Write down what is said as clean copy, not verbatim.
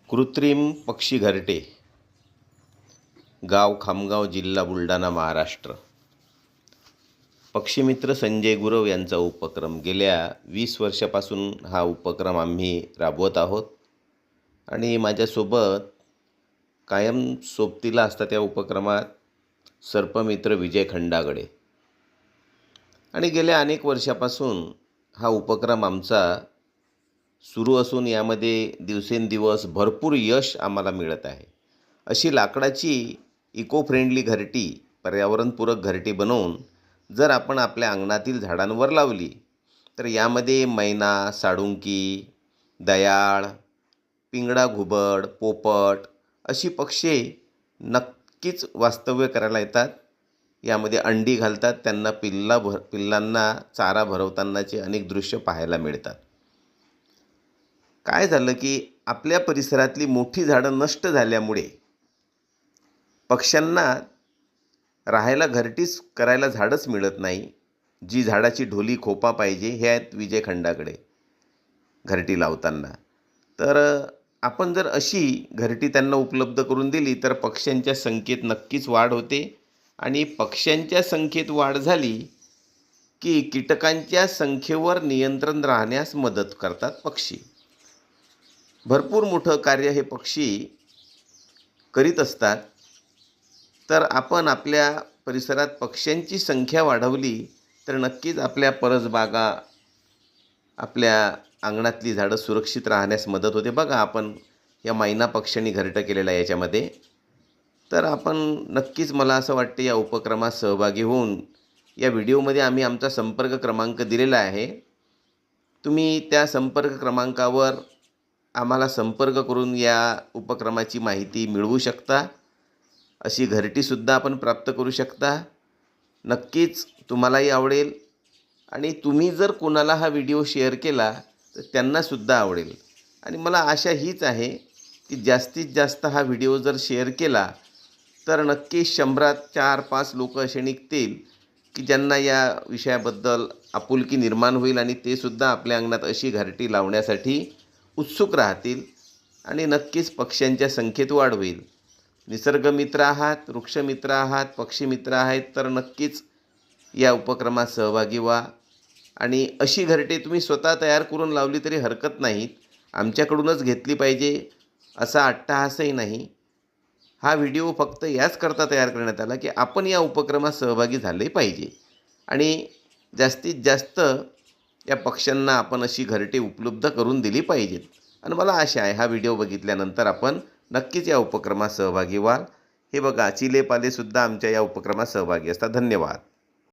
कृत्रिम पक्षी घरटे, गाव खामगाव, जिल्हा बुलढाणा, महाराष्ट्र. पक्षीमित्र संजय गुरव यांचा उपक्रम. गेल्या 20 वर्षापासून हा उपक्रम आम्ही राबवत आहोत आणि माझ्यासोबत कायम सोबतीला असतात या उपक्रमात सर्पमित्र विजय खंडागळे. आणि गेल्या अनेक वर्षापासून हा उपक्रम आमचा सुरू असून यामध्ये दिवसेंदिवस भरपूर यश आम्हाला मिळत आहे. अशी लाकडाची इको फ्रेंडली घरटी, पर्यावरणपूरक घरटी बनवून जर आपण आपल्या अंगणातील झाडांवर लावली तर यामध्ये मैना, साळुंकी, दयाळ, पिंगळा, घुबड, पोपट अशी पक्षी नक्कीच वास्तव्य करायला येतात. यामध्ये अंडी घालतात. त्यांना पिल्लांना चारा भरवतानाचे अनेक दृश्य पाहायला मिळतात. काय झालं की आपल्या परिसरातली मोठी झाडं नष्ट झाल्यामुळे पक्ष्यांना राहायला घरटीच करायला झाडच मिळत नाही. जी झाडाची ढोली खोपा पाहिजे हे आहेत विजय खंडागळे घरटी लावताना. तर आपण जर अशी घरटी त्यांना उपलब्ध करून दिली तर पक्ष्यांच्या संख्येत नक्कीच वाढ होते आणि पक्ष्यांच्या संख्येत वाढ झाली की कीटकांच्या संख्येवर नियंत्रण राहण्यास मदत करतात पक्षी. भरपूर मोठं कार्य हे पक्षी करीत असतात. तर आपण आपल्या परिसरात पक्ष्यांची संख्या वाढवली तर नक्कीच आपल्या परसबागा, आपल्या अंगणातली झाडं सुरक्षित राहण्यास मदत होते. बघा, आपण या मैना पक्ष्यांनी घरटं केलेलं आहे याच्यामध्ये. तर आपण नक्कीच, मला असं वाटते, या उपक्रमात सहभागी होऊन, या व्हिडिओमध्ये आम्ही आमचा संपर्क क्रमांक दिलेला आहे. तुम्ही त्या संपर्क क्रमांकावर आम्हाला संपर्क करून या उपक्रमाची माहिती मिळवू शकता. अशी घरटीसुद्धा आपण प्राप्त करू शकता. नक्कीच तुम्हालाही आवडेल आणि तुम्ही जर कोणाला हा व्हिडिओ शेअर केला तर त्यांनासुद्धा आवडेल. आणि मला आशा हीच आहे की जास्तीत जास्त हा व्हिडिओ जर शेअर केला तर नक्कीच 100त 4-5 लोक असे निघतील की ज्यांना या विषयाबद्दल आपुलकी निर्माण होईल आणि ते सुद्धा आपल्या अंगणात अशी घरटी लावण्यासाठी उत्सुक राहतील आणि नक्कीच पक्ष्यांच्या संख्येत वाढ होईल. निसर्गमित्र आहात, वृक्षमित्र आहात, पक्षीमित्र आहेत तर नक्कीच या उपक्रमात सहभागी व्हा. आणि अशी घरटे तुम्ही स्वतः तयार करून लावली तरी हरकत नाहीत. आमच्याकडूनच घेतली पाहिजे असा अट्टाहासही नाही. हा व्हिडिओ फक्त याचकरता तयार करण्यात आला की आपण या उपक्रमात सहभागी झाले पाहिजे आणि जास्तीत जास्त या पक्ष्यांना आपण अशी घरटे उपलब्ध करून दिली पाहिजेत. आणि मला आशा आहे हा व्हिडिओ बघितल्यानंतर आपण नक्कीच या उपक्रमात सहभागी व्हाल. हे बघा, चिलेपालेसुद्धा आमच्या या उपक्रमात सहभागी असतात. धन्यवाद.